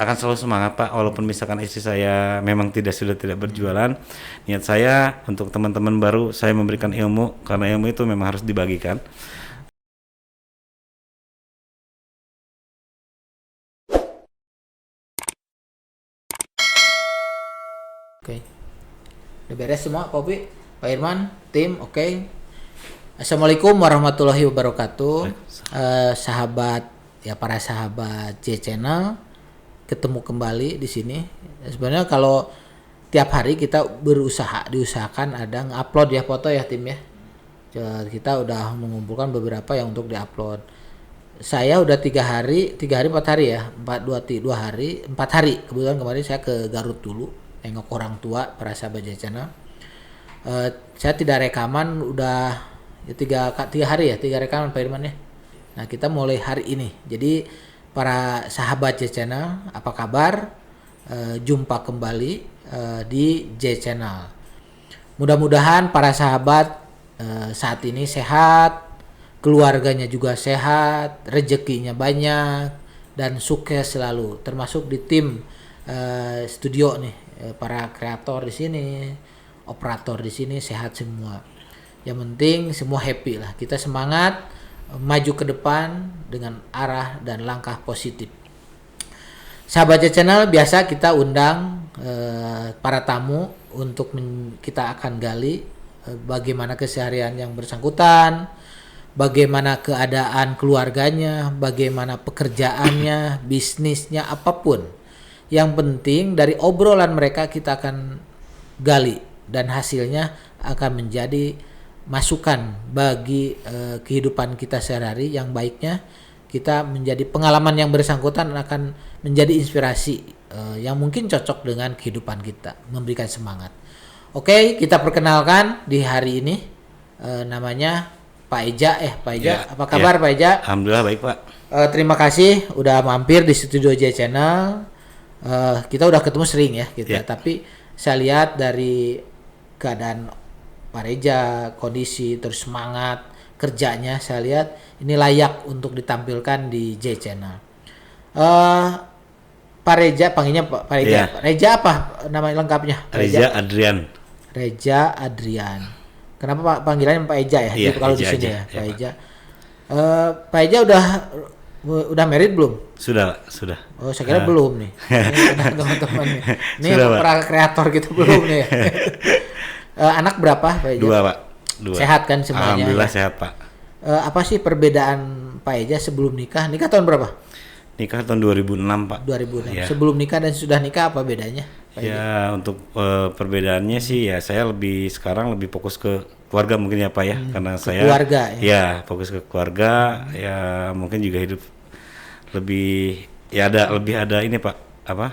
akan selalu semangat Pak, walaupun misalkan istri saya memang sudah tidak berjualan. Niat saya untuk teman-teman baru saya memberikan ilmu, karena ilmu itu memang harus dibagikan. Oke. Udah beres semua, Popi, Pak Irman, tim, oke. Assalamualaikum warahmatullahi wabarakatuh. Sahabat, ya para sahabat J Channel, ketemu kembali di sini. Sebenarnya kalau tiap hari kita diusahakan ada ngupload ya foto ya tim ya. Kita udah mengumpulkan beberapa yang untuk diupload. Saya udah 4 hari ya, 4 hari. Kebetulan kemarin saya ke Garut dulu, nengok orang tua para sahabat J Channel. Saya tidak rekaman udah ya 3 hari ya, 3 rekaman Pak Irman ya. Nah kita mulai hari ini. Jadi para sahabat J Channel, apa kabar? Jumpa kembali di J Channel. Mudah-mudahan para sahabat saat ini sehat, keluarganya juga sehat, rezekinya banyak, dan sukses selalu. Termasuk di tim studio nih, para kreator di sini, operator di sini sehat semua. Yang penting semua happy lah. Kita semangat maju ke depan dengan arah dan langkah positif. Sahabat Channel, biasa kita undang para tamu untuk kita akan gali bagaimana keseharian yang bersangkutan, bagaimana keadaan keluarganya, bagaimana pekerjaannya, bisnisnya, apapun. Yang penting dari obrolan mereka kita akan gali dan hasilnya akan menjadi masukan bagi kehidupan kita sehari-hari. Yang baiknya kita menjadi pengalaman yang bersangkutan akan menjadi inspirasi yang mungkin cocok dengan kehidupan kita, memberikan semangat. Oke, kita perkenalkan di hari ini namanya Pak Eja. Pak Eja, apa kabar Pak Eja? Alhamdulillah baik Pak. Terima kasih udah mampir di studio J Channel. Kita udah ketemu sering ya kita, tapi saya lihat dari keadaan Pak Reza, kondisi terus semangat kerjanya, saya lihat ini layak untuk ditampilkan di J Channel. Pak Reza, panggilnya Pak Reza. Yeah. Reza apa nama lengkapnya? Reza Adrian. Reza Adrian. Kenapa Pak panggilannya Pak Eja ya? Yeah, kalau di Eja sini aja. ya, Pak Eja. Pak Eja udah married belum? Sudah. Oh, saya kira belum nih. Ini teman-teman nih. Ini Sudah, para kreator gitu belum nih. Anak berapa Pak Eja? 2 Pak. 2. Sehat kan semuanya? Alhamdulillah ya? sehat Pak. Apa sih perbedaan Pak Eja sebelum nikah? Nikah tahun berapa? Nikah tahun 2006 Pak. 2006. Ya. Sebelum nikah dan sudah nikah apa bedanya Pak Eja? Ya untuk perbedaannya sih ya saya sekarang lebih fokus ke keluarga mungkin ya Pak ya, karena saya keluarga ya fokus ke keluarga ya, mungkin juga hidup lebih ada ini Pak apa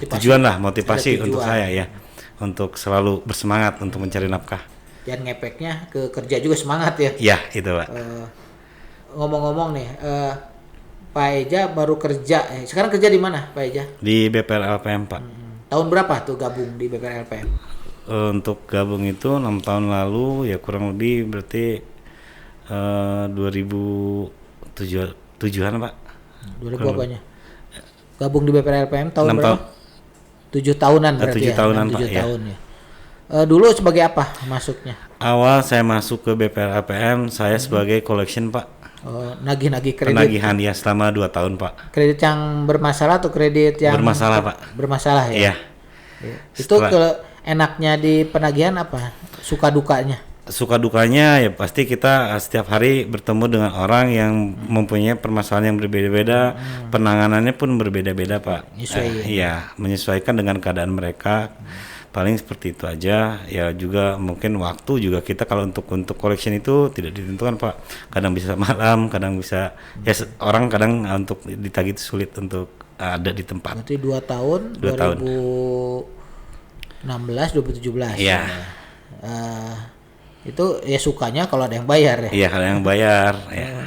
tujuan lah, motivasi untuk saya ya, untuk selalu bersemangat untuk mencari nafkah. Dan ngepeknya ke kerja juga semangat ya? Ya itu Pak. Ngomong-ngomong nih, Pak Eja baru kerja, sekarang kerja di mana Pak Eja? Di BPR LPM Pak. Tahun berapa tuh gabung di BPR LPM? Untuk gabung itu 6 tahun lalu ya, kurang lebih berarti 2007an Pak. 2000 apanya? Gabung di BPR LPM tahun 6 berapa? 7 tahunan berarti 7 ya? tahunan 7 Pak, tahun ya. Dulu sebagai apa masuknya? Awal saya masuk ke BPR LPM saya sebagai collection Pak. Nagih-nagih kredit. Penagihan ya selama 2 tahun Pak. Kredit yang bermasalah atau kredit yang Bermasalah Pak. Bermasalah ya? Iya. Itu enaknya di penagihan apa? Suka dukanya? Suka dukanya ya pasti kita setiap hari bertemu dengan orang yang mempunyai permasalahan yang berbeda-beda, penanganannya pun berbeda-beda Pak. Iya, menyesuaikan dengan keadaan mereka. Paling seperti itu aja ya. Juga mungkin waktu juga kita kalau untuk collection itu tidak ditentukan Pak, kadang bisa malam, kadang bisa ya orang kadang untuk ditagih itu sulit untuk ada di tempat. Berarti 2 tahun 2016 2017 ya. Itu ya sukanya kalau ada yang bayar ya. Iya, kalau yang bayar ya.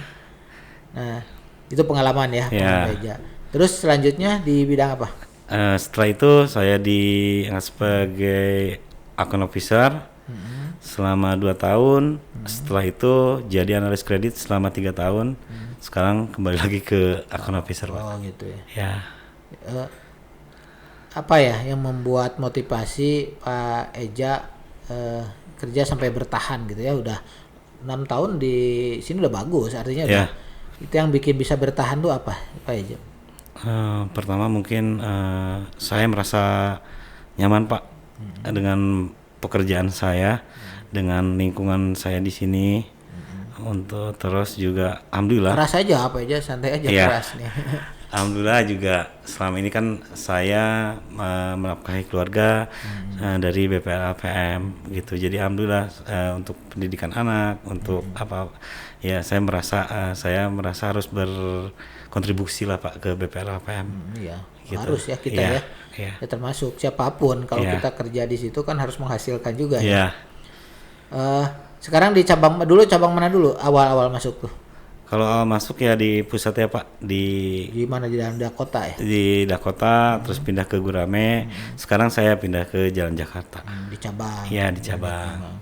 Nah itu pengalaman ya. Terus selanjutnya di bidang apa? Setelah itu saya sebagai account officer selama 2 tahun. Setelah itu jadi analis kredit selama 3 tahun. Sekarang kembali lagi ke account officer Pak. Gitu ya. Ya. Apa ya yang membuat motivasi Pak Eja kerja sampai bertahan gitu ya, udah 6 tahun di sini udah bagus, artinya udah, itu yang bikin bisa bertahan tuh apa Pak Eja? Pertama mungkin saya merasa nyaman Pak dengan pekerjaan saya, dengan lingkungan saya di sini. Untuk terus juga alhamdulillah. Keras aja apa aja, santai aja keras nih. Alhamdulillah juga selama ini kan saya menafkahi keluarga dari BPLAPM gitu. Jadi alhamdulillah untuk pendidikan anak, untuk apa ya saya merasa harus berkontribusi lah Pak ke BPLAPM. Iya. Gitu. Harus ya kita ya termasuk siapapun kalau kita kerja di situ kan harus menghasilkan juga ya. Sekarang di cabang mana dulu awal masuk tuh? Kalau awal masuk ya di pusat ya Pak, di mana, di dalam Dakota ya? Di Dakota, terus pindah ke Gurame. Sekarang saya pindah ke Jalan Jakarta. Di cabang. Iya, di cabang.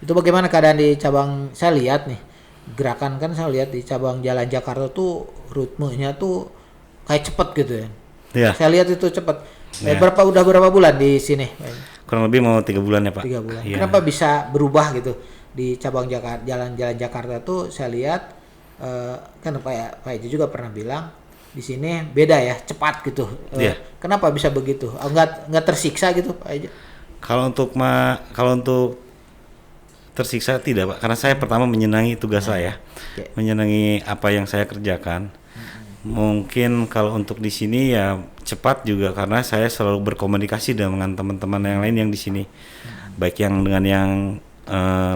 Itu bagaimana keadaan di cabang? Saya lihat nih gerakan, kan saya lihat di cabang Jalan Jakarta tuh ritmenya tuh kayak cepet gitu ya. Iya. Saya lihat itu cepet. Udah berapa bulan di sini? Kurang lebih mau 3 bulan ya Pak. 3 bulan. Ya. Kenapa bisa berubah gitu di cabang Jalan Jakarta tuh? Saya lihat kan Pak Eji juga pernah bilang di sini beda ya, cepat gitu. Kenapa bisa begitu? Nggak tersiksa gitu Pak Eji? Kalau untuk tersiksa tidak Pak, karena saya pertama menyenangi tugas saya, menyenangi apa yang saya kerjakan. Mungkin kalau untuk di sini ya cepat juga karena saya selalu berkomunikasi dengan teman-teman yang lain yang di sini, baik yang dengan yang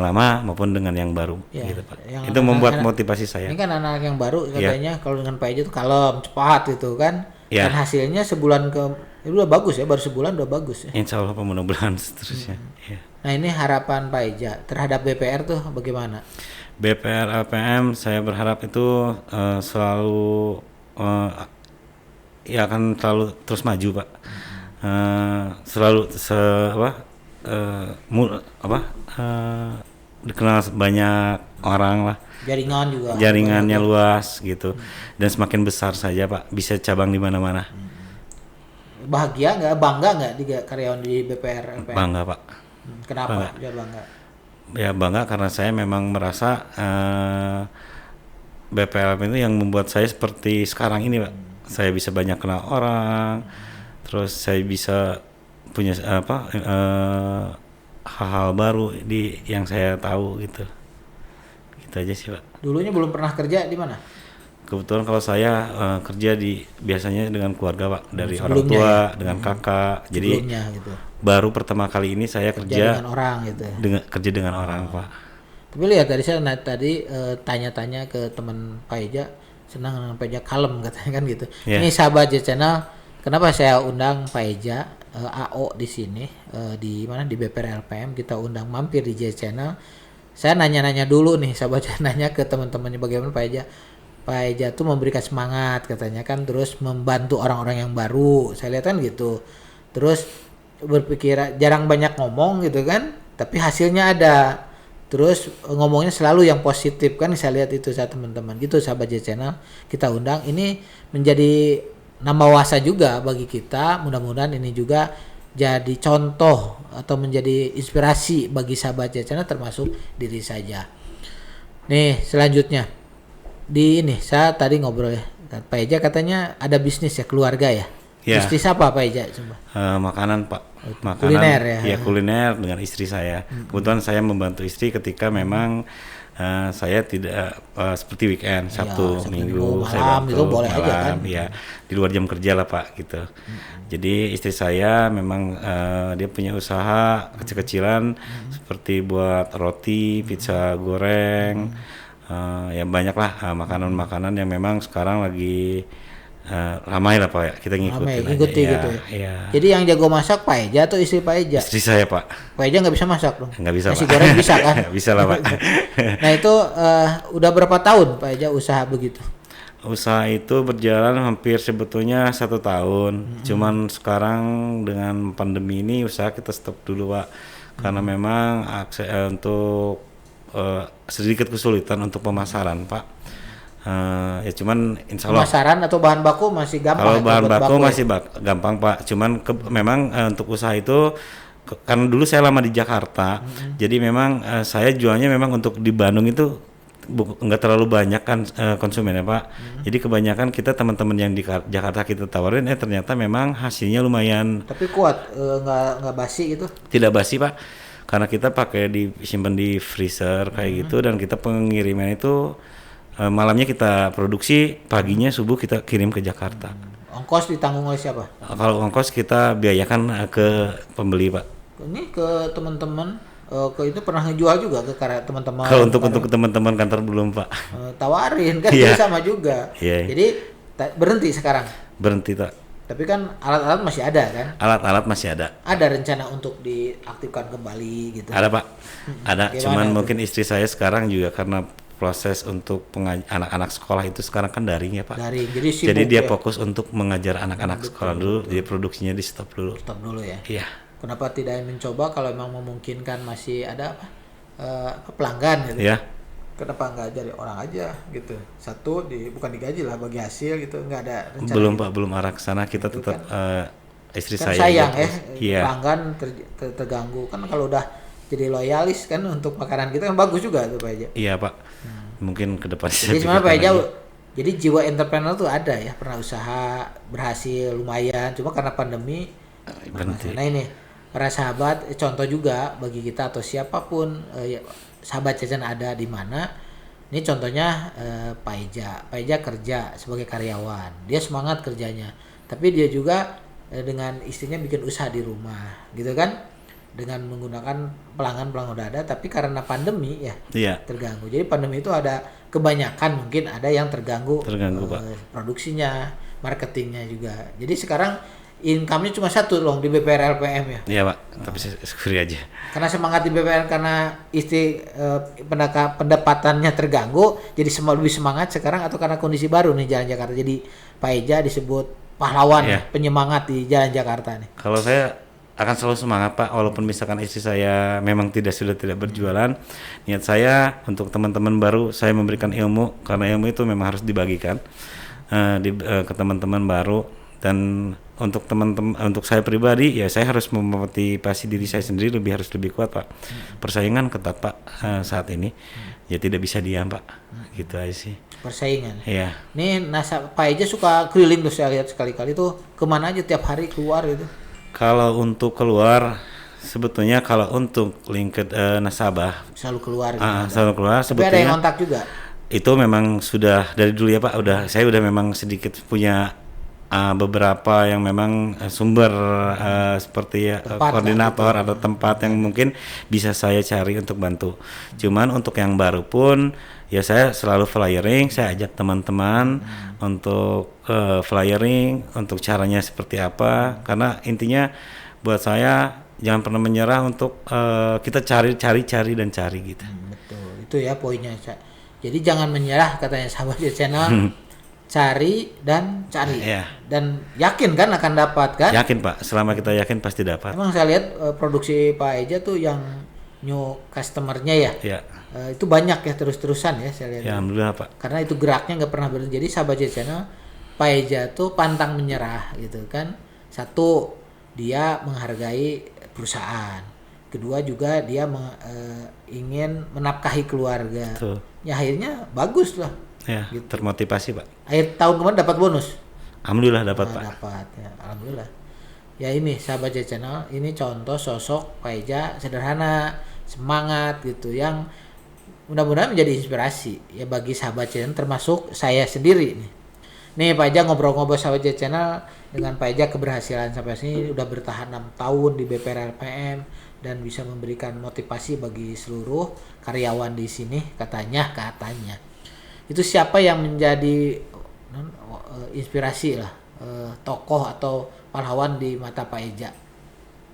lama maupun dengan yang baru, gitu Pak. Itu membuat motivasi saya. Ini kan anak yang baru katanya kalau dengan Pak Eji itu kalem, cepat gitu kan. Dan hasilnya sebulan udah bagus ya, baru sebulan udah bagus ya. Insya Allah mudah-mudahan seterusnya. Nah ini harapan Pak Eja terhadap BPR tuh bagaimana? BPR LPM saya berharap itu selalu akan selalu terus maju Pak. Selalu dikenal banyak orang lah. Jaringannya luas gitu. Dan semakin besar saja Pak, bisa cabang di mana-mana. Bahagia nggak, bangga nggak di karyawan di BPR LPM? Bangga Pak. Kenapa dia bangga? Ya bangga karena saya memang merasa BPLM itu yang membuat saya seperti sekarang ini Pak. Saya bisa banyak kenal orang, terus saya bisa punya hal-hal baru yang saya tahu gitu. Gitu aja sih Pak. Dulunya belum pernah kerja di mana? Kebetulan kalau saya kerja biasanya dengan keluarga Pak, dari orang tua, dengan kakak. Jadi gitu. Baru pertama kali ini saya kerja dengan orang gitu. Kerja dengan orang Pak. Tapi lihat dari saya tanya-tanya ke teman Pak Eja, senang dengan Pak Eja, kalem katanya kan gitu. Ini sahabat J Channel, kenapa saya undang Pak Eja AO di sini di mana di BPR LPM, kita undang mampir di J Channel. Saya nanya-nanya dulu nih, sahabat nanya ke teman-temannya bagaimana Pak Eja. Pak Eja tuh memberikan semangat katanya kan, terus membantu orang-orang yang baru. Saya lihat kan gitu. Terus berpikir jarang banyak ngomong gitu kan, tapi hasilnya ada. Terus ngomongnya selalu yang positif kan, saya lihat itu saya teman-teman gitu sahabat J Channel, kita undang ini menjadi nambah wawasan juga bagi kita. Mudah-mudahan ini juga jadi contoh atau menjadi inspirasi bagi sahabat J Channel termasuk diri saja. Nih selanjutnya saya tadi ngobrol ya Pak Eja, katanya ada bisnis ya, keluarga ya. Bisnis apa Pak Eja? Makanan Pak. Makanan, kuliner ya. Iya kuliner dengan istri saya. Kebetulan saya membantu istri ketika memang saya tidak seperti weekend, Sabtu, Minggu saya bantu itu boleh malam, aja kan? Ya di luar jam kerja lah Pak gitu. Jadi istri saya memang dia punya usaha kecil-kecilan seperti buat roti, pizza goreng, ya banyak lah makanan-makanan yang memang sekarang lagi ramai lah Pak ya, kita ngikuti gitu ya. Jadi yang jago masak Pak Eja atau istri Pak Eja? Istri saya Pak. Pak Eja nggak bisa masak dong? Nggak bisa Nasi Pak. goreng bisa kan? Bisa lah Pak. Nah itu udah berapa tahun Pak Eja usaha begitu? Usaha itu berjalan hampir sebetulnya 1 tahun. Cuman sekarang dengan pandemi ini usaha kita stop dulu Pak. Karena memang untuk sedikit kesulitan untuk pemasaran Pak. Ya cuman insya Allah Pemasaran atau bahan baku masih gampang. kalau ya, bahan buat baku ya? masih gampang Pak. Cuman memang untuk usaha itu karena dulu saya lama di Jakarta, jadi memang saya jualnya memang untuk di Bandung itu nggak terlalu banyak kan konsumennya Pak. Jadi kebanyakan kita teman-teman yang di Jakarta kita tawarin, ternyata memang hasilnya lumayan. Tapi kuat, nggak basi gitu? Tidak basi Pak, karena kita pakai disimpan di freezer kayak gitu, dan kita pengiriman itu malamnya kita produksi, paginya subuh kita kirim ke Jakarta. Ongkos ditanggung oleh siapa? Kalau ongkos kita biayakan ke pembeli Pak. Ini ke teman-teman, ke itu pernah ngejual juga ke teman-teman. Kalau untuk teman-teman kantor belum Pak. Tawarin kan Iya. sama juga. Iya. Jadi berhenti sekarang. Berhenti Pak. Tapi kan alat-alat masih ada kan? Alat-alat masih ada. Ada rencana untuk diaktifkan kembali gitu. Ada Pak. Ada. Gimana Cuman itu? mungkin istri saya sekarang juga karena proses untuk anak-anak sekolah itu sekarang kan daring ya Pak. Daring. Jadi sibuk. Jadi dia ya? fokus untuk mengajar anak-anak sekolah dulu, jadi produksinya di stop dulu. Stop dulu ya. Iya. Kenapa tidak mencoba kalau memang memungkinkan masih ada pelanggan gitu? Ya. Kenapa nggak jadi orang aja gitu? Satu bukan digaji lah, bagi hasil gitu, nggak ada rencana. Belum gitu. Pak, belum arah ke sana. Kita Itu tetap istri Kan saya sayang juga. ya, Iya. pelanggan terganggu kan. Kalau udah jadi loyalis kan untuk makanan kita kan bagus juga tuh Pak Eja. Iya Pak. Mungkin ke depan Jadi sebenarnya Pak Eja, jadi jiwa entrepreneur tuh ada ya, pernah usaha berhasil lumayan, cuma karena pandemi berhenti. Nah ini para sahabat, contoh juga bagi kita atau siapapun sahabat jajan ada di mana. Ini contohnya Pak Eja. Pak Eja kerja sebagai karyawan, dia semangat kerjanya, tapi dia juga dengan istrinya bikin usaha di rumah, gitu kan? Dengan menggunakan pelanggan udah ada, tapi karena pandemi ya Iya. terganggu. Jadi pandemi itu ada kebanyakan mungkin ada yang terganggu Pak. produksinya, marketingnya juga. Jadi sekarang income-nya cuma satu dong di BPR LPM ya. Iya Pak. Tapi saya syukuri aja. Karena semangat di BPR karena istri pendapatannya terganggu, jadi lebih semangat sekarang, atau karena kondisi baru nih Jalan Jakarta. Jadi Pak Eja disebut pahlawan, Iya. penyemangat di Jalan Jakarta nih. Kalau saya akan selalu semangat Pak, walaupun misalkan istri saya memang sudah tidak berjualan. Niat saya untuk teman-teman baru, saya memberikan ilmu, karena ilmu itu memang harus dibagikan ke teman-teman baru. Dan untuk teman-teman, untuk saya pribadi ya, saya harus memotivasi diri saya sendiri harus lebih kuat Pak. Persaingan ketat Pak saat ini, ya tidak bisa diam Pak. Gitu aja sih. Persaingan. Iya. Nih Pak Eja suka keliling tuh, saya lihat sekali-kali tuh kemana aja tiap hari keluar gitu. Kalau untuk keluar, sebetulnya kalau untuk lingkup nasabah Selalu keluar gitu. selalu keluar. Tapi ada yang Sebetulnya kontak juga. itu memang sudah dari dulu ya Pak. Saya udah memang sedikit punya beberapa yang memang sumber seperti koordinator atau tempat yang mungkin bisa saya cari untuk bantu. Cuman untuk yang baru pun ya saya selalu flyering, saya ajak teman-teman untuk flyering, untuk caranya seperti apa. Karena intinya buat saya jangan pernah menyerah, untuk kita cari gitu. Betul, itu ya poinnya. Jadi jangan menyerah katanya sahabat channel. Cari dan cari. Iya. Dan yakin kan akan dapat kan? Yakin Pak, selama kita yakin pasti dapat. Emang saya lihat produksi Pak Eja tuh yang new customer-nya ya. Ya. Itu banyak ya, terus-terusan ya saya lihat. Ya alhamdulillah Pak. Karena itu geraknya nggak pernah berhenti. Jadi sahabat channel, Pak Eja tuh pantang menyerah gitu kan. Satu, dia menghargai perusahaan. Kedua juga dia ingin menafkahi keluarga. Tuh. Ya akhirnya bagus lah. Ya, Gitu. termotivasi Pak. Akhir tahun kemarin dapat bonus. Alhamdulillah dapat Pak. Dapat ya, alhamdulillah. Ya ini sahabat J Channel, ini contoh sosok Pak Eja sederhana, semangat gitu, yang mudah-mudahan menjadi inspirasi ya bagi sahabat J Channel, termasuk saya sendiri nih. Nih Pak Eja ngobrol-ngobrol sahabat J Channel, dengan Pak Eja keberhasilan sampai sini udah bertahan 6 tahun di BPR LPM dan bisa memberikan motivasi bagi seluruh karyawan di sini katanya. Itu siapa yang menjadi inspirasi lah, tokoh atau pahlawan di mata Pak Eja?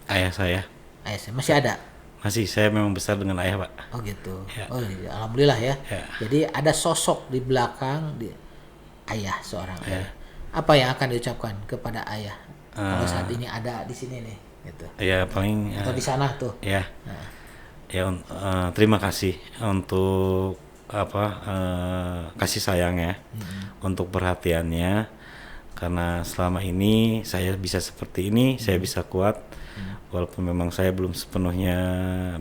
Ayah saya. Ayah saya masih ada. Masih, saya memang besar dengan ayah Pak. Oh gitu. Ya. Oh iya, alhamdulillah ya. Ya. Jadi ada sosok di belakang ayah, seorang ayah. Apa yang akan diucapkan kepada ayah kalau saat ini ada di sini nih? Gitu. Ya paling. Atau di sana tuh. Ya. Ya terima kasih untuk kasih sayang ya, untuk perhatiannya, karena selama ini saya bisa seperti ini, saya bisa kuat, walaupun memang saya belum sepenuhnya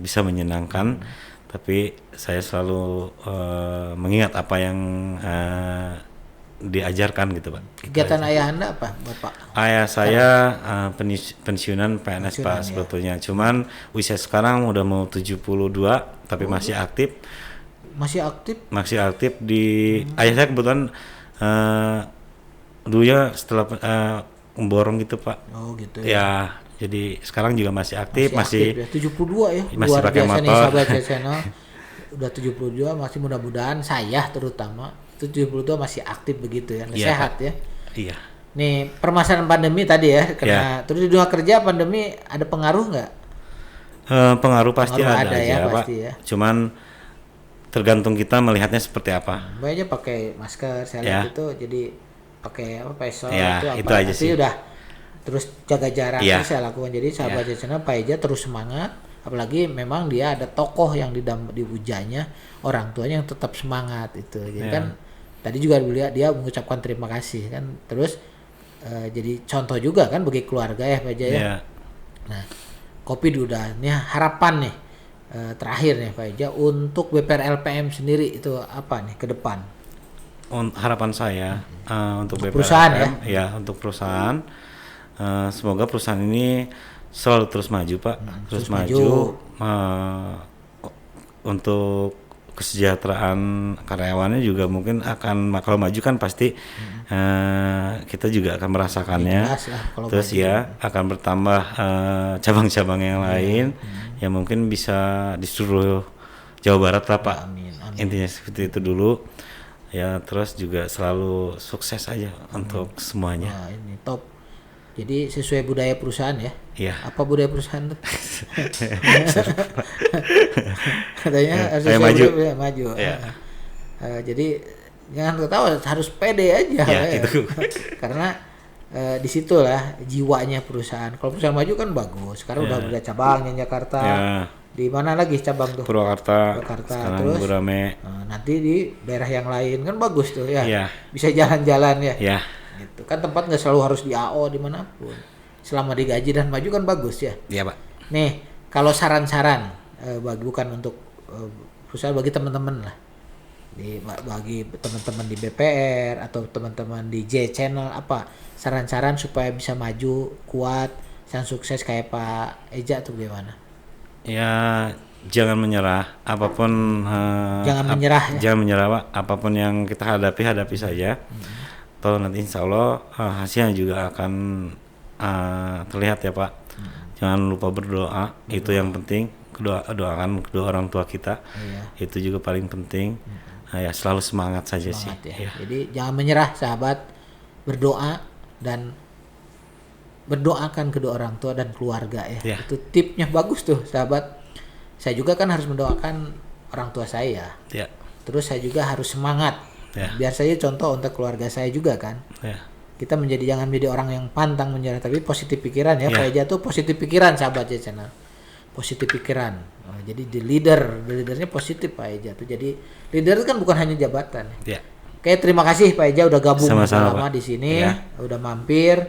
bisa menyenangkan, tapi saya selalu mengingat apa yang diajarkan gitu Pak. Kegiatan ayah Anda apa, Bapak? Ayah saya pensiunan PNS Pak sebetulnya. Cuman usia sekarang udah mau 72 tapi masih aktif. Masih aktif? Masih aktif di ayah saya kebetulan dulunya setelah borong gitu Pak. Oh gitu ya. Ya, jadi sekarang juga masih aktif, masih ya. 72 ya. Masih Luar pakai biasa motor. nih sahabat channel. Udah 72, masih mudah-mudahan saya terutama 72 masih aktif begitu ya, sehat ya. Iya. Nih permasalahan pandemi tadi ya, karena terus di dunia kerja pandemi ada pengaruh nggak? Pengaruh pasti ada ya, Pak. pasti ya. Cuman tergantung kita melihatnya seperti apa. Banyak pakai masker, saya lihat itu jadi pakai facial itu aja sih. Udah terus jaga jarak itu saya lakukan. Jadi sahabat channel Pak Eja terus semangat, apalagi memang dia ada tokoh yang dihujanya, orang tuanya yang tetap semangat itu. Jadi kan tadi juga dia mengucapkan terima kasih kan, terus jadi contoh juga kan bagi keluarga ya Pak Eja ya. Nah, Kopi udah nih harapan nih terakhir nih Pak Eja untuk BPR LPM sendiri itu apa nih ke depan? Harapan saya untuk BPR perusahaan LPM, ya untuk perusahaan, semoga perusahaan ini selalu terus maju Pak, terus maju. Untuk kesejahteraan karyawannya juga mungkin akan, kalau maju kan pasti kita juga akan merasakannya. Terus maju akan bertambah cabang-cabang yang lain yang mungkin bisa di seluruh Jawa Barat lah Pak. Intinya seperti itu dulu ya. Terus juga selalu sukses aja untuk semuanya. Nah, ini top. Jadi sesuai budaya perusahaan ya. Iya. Apa budaya perusahaan tuh? Katanya saya maju. Maju. Ya. Jadi jangan ketawa, harus pede aja. Ya, itu. Karena disitulah jiwanya perusahaan. Kalau perusahaan maju kan bagus. Sekarang udah ada cabangnya Jakarta. Di mana lagi cabang tuh? Purwakarta. Terus Burame. Nanti di daerah yang lain kan bagus tuh ya. Ya. Bisa jalan-jalan ya. Ya. Gitu kan, tempat nggak selalu harus di AO dimanapun, selama digaji dan maju kan bagus ya. Iya Pak. Nih kalau saran-saran bukan untuk perusahaan, bagi teman-teman lah, bagi teman-teman di BPR atau teman-teman di J Channel, apa saran-saran supaya bisa maju kuat dan sukses kayak Pak Eja tuh gimana? Ya, jangan menyerah, apapun jangan menyerah Pak, apapun yang kita hadapi saja. Toh nanti insya Allah hasilnya juga akan terlihat ya Pak. Jangan lupa berdoa, itu yang penting. Doakan kedua orang tua kita, itu juga paling penting. Ya selalu semangat saja sih. Ya. Jadi jangan menyerah sahabat, berdoa dan berdoakan kedua orang tua dan keluarga ya. Itu tipnya bagus tuh sahabat. Saya juga kan harus mendoakan orang tua saya. Terus saya juga harus semangat. Biar saya contoh untuk keluarga saya juga kan. Kita jangan menjadi orang yang pantang menyerah, tapi positif pikiran ya. Pak Eja tuh positif pikiran sahabat ya channel. Positif pikiran. Jadi leadernya positif Pak Eja tuh. Jadi leader itu kan bukan hanya jabatan. Oke, terima kasih Pak Eja udah gabung lama di sini, udah mampir.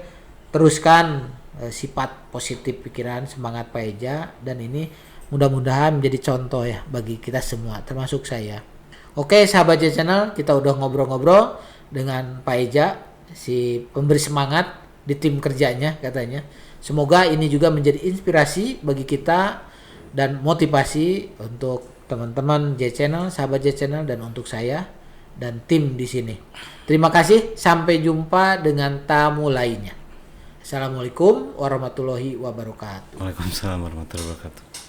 Teruskan sifat positif pikiran, semangat Pak Eja, dan ini mudah-mudahan menjadi contoh ya bagi kita semua, termasuk saya. Oke sahabat J Channel, kita udah ngobrol-ngobrol dengan Pak Eja, si pemberi semangat di tim kerjanya katanya. Semoga ini juga menjadi inspirasi bagi kita dan motivasi untuk teman-teman J Channel, sahabat J Channel, dan untuk saya dan tim di sini. Terima kasih, sampai jumpa dengan tamu lainnya. Assalamualaikum warahmatullahi wabarakatuh. Waalaikumsalam warahmatullahi wabarakatuh.